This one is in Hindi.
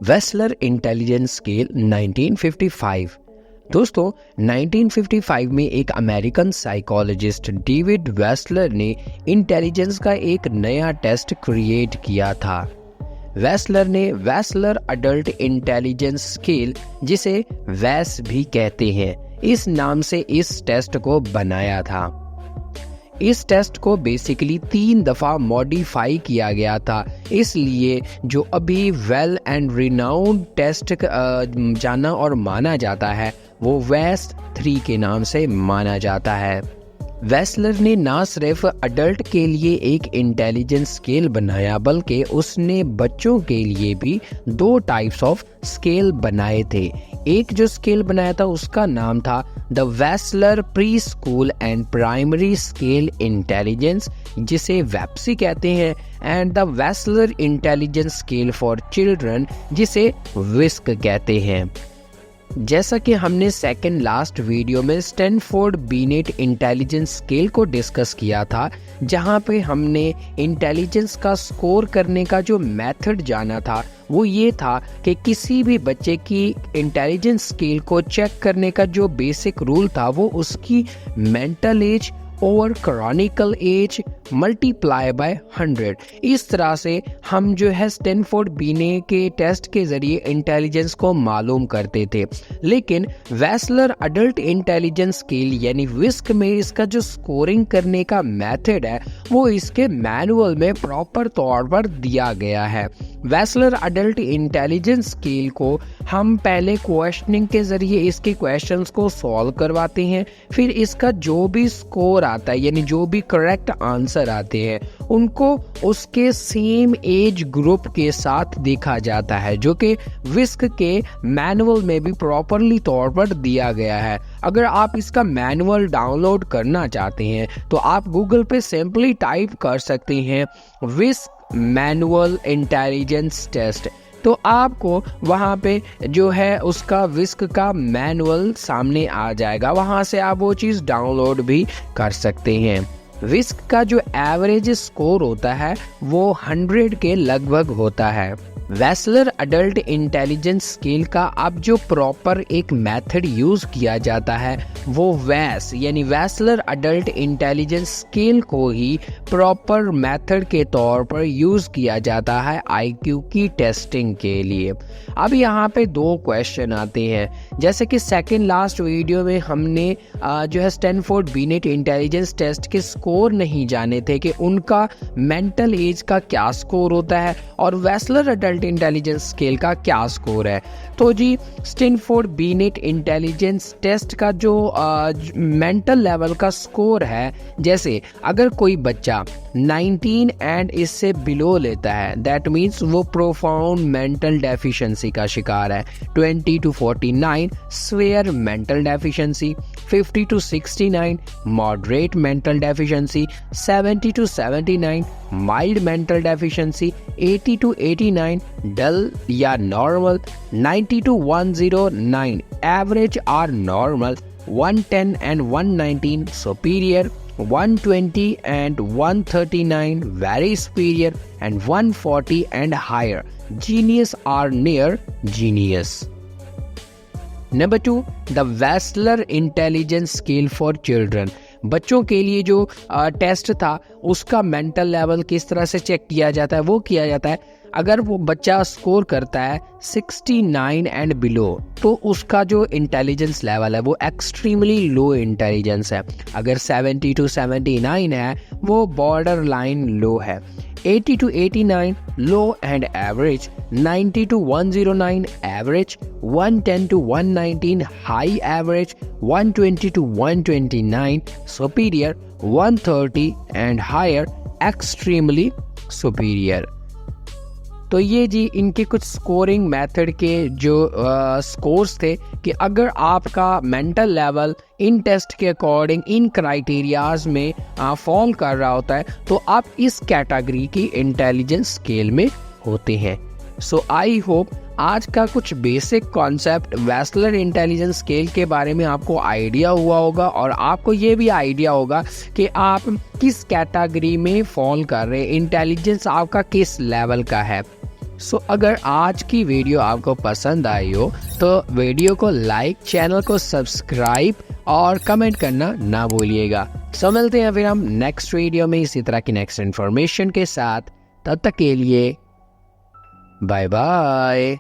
Wechsler intelligence scale 1955। दोस्तों 1955 में एक अमेरिकन साइकोलॉजिस्ट डेविड वेस्लर ने इंटेलिजेंस का एक नया टेस्ट क्रिएट किया था। वेस्लर ने वेस्लर अडल्ट इंटेलिजेंस स्केल, जिसे वैस भी कहते हैं, इस नाम से इस टेस्ट को बनाया था। इस टेस्ट को बेसिकली 3 दफ़ा मॉडिफाई किया गया था, इसलिए जो अभी वेल एंड रिनाउंड टेस्ट जाना और माना जाता है वो वैस 3 के नाम से माना जाता है। वेस्लर ने ना सिर्फ अडल्ट के लिए एक इंटेलिजेंस स्केल बनाया, बल्कि उसने बच्चों के लिए भी 2 टाइप्स ऑफ स्केल बनाए थे। एक जो स्केल बनाया था उसका नाम था the Wechsler pre school and primary scale intelligence, जिसे वेप्सी कहते हैं, and the Wechsler intelligence scale for children, जिसे विस्क कहते हैं। जैसा कि हमने सेकंड लास्ट वीडियो में स्टैनफोर्ड बीनेट इंटेलिजेंस स्केल को डिस्कस किया था, जहां पे हमने इंटेलिजेंस का स्कोर करने का जो मेथड जाना था वो ये था कि किसी भी बच्चे की इंटेलिजेंस स्केल को चेक करने का जो बेसिक रूल था वो उसकी mental age over chronicle age multiply by 100। इस तरह से हम जो है स्टैनफोर्ड बीने के टेस्ट के जरिए इंटेलिजेंस को मालूम करते थे। लेकिन वेस्लर अडल्ट इंटेलिजेंस स्केल यानी विस्क में इसका जो स्कोरिंग करने का मेथड है वो इसके मैनुअल में प्रॉपर तौर पर दिया गया है। वेस्लर अडल्ट इंटेलिजेंस स्केल को हम पहले क्वेश्चनिंग के जरिए इसके क्वेश्चंस को सॉल्व करवाते हैं, फिर इसका जो भी स्कोर आता है यानी जो भी करेक्ट आंसर आते हैं उनको उसके सेम एज ग्रुप के साथ देखा जाता है, जो कि विस्क के मैनुअल में भी प्रॉपरली तौर पर दिया गया है। अगर आप इसका मैनुअल डाउनलोड करना चाहते हैं तो आप गूगल पे सिंपली टाइप कर सकते हैं विस्क मैनुअल इंटेलिजेंस टेस्ट, तो आपको वहाँ पे जो है उसका विस्क का मैनुअल सामने आ जाएगा, वहाँ से आप वो चीज़ डाउनलोड भी कर सकते हैं। विस्क का जो एवरेज स्कोर होता है वो 100 के लगभग होता है। वेस्लर अडल्ट इंटेलिजेंस स्केल का अब जो प्रॉपर एक मेथड यूज किया जाता है वो वैस यानी वेस्लर अडल्ट इंटेलिजेंस स्केल को ही प्रॉपर मेथड के तौर पर यूज किया जाता है आईक्यू की टेस्टिंग के लिए। अब यहाँ पे 2 क्वेश्चन आते हैं, जैसे कि सेकंड लास्ट वीडियो में हमने जो है स्टैनफोर्ड बीनेट इंटेलिजेंस टेस्ट के स्कोर नहीं जाने थे कि उनका मेंटल एज का क्या स्कोर होता है और वेस्लर अडल्ट इंटेलिजेंस स्केल का क्या स्कोर है। तो जी स्टैनफोर्ड बीनेट इंटेलिजेंस टेस्ट का जो मेंटल लेवल का स्कोर है, जैसे अगर कोई बच्चा 19 एंड इससे बिलो लेता है, दैट मीन्स वो प्रोफाउंड मेंटल डेफिशिएंसी का शिकार है। 20 to 49 swear mental deficiency, 50 to 69 moderate mental deficiency, 70 to 79 mild mental deficiency, 80 to 89 डल या नॉर्मल, 90 to 109 एवरेज और normal, 110 and 119 superior, 120 and 139 very superior, and 140 and higher genius or near genius. Number 2, the Wechsler Intelligence Scale for Children. बच्चों के लिए जो टेस्ट था उसका मेंटल लेवल किस तरह से चेक किया जाता है, वो किया जाता है अगर वो बच्चा स्कोर करता है 69 एंड बिलो तो उसका जो इंटेलिजेंस लेवल है वो एक्सट्रीमली लो इंटेलिजेंस है। अगर 70 to 79 है वो बॉर्डर लाइन लो है, 80 to 89 low and average, 90 to 109 average, 110 to 119 high average, 120 to 129 superior, 130 and higher extremely superior. तो ये जी इनके कुछ स्कोरिंग मेथड के जो स्कोर्स थे कि अगर आपका मेंटल लेवल इन टेस्ट के अकॉर्डिंग इन क्राइटेरियाज में फॉल कर रहा होता है तो आप इस कैटेगरी की इंटेलिजेंस स्केल में होते हैं। सो आई होप आज का कुछ basic concept Wechsler intelligence scale के बारे में आपको आइडिया हुआ होगा और आपको ये भी आइडिया होगा कि आप किस कैटेगरी में फॉल कर रहे हैं, इंटेलिजेंस आपका किस लेवल का है। सो अगर आज की वीडियो आपको पसंद आई हो तो वीडियो को लाइक, चैनल को सब्सक्राइब और कमेंट करना ना भूलिएगा। सो मिलते हैं फिर हम नेक्स्ट वीडियो में इसी तरह की नेक्स्ट इन्फॉर्मेशन के साथ। तब तक के लिए बाय बाय।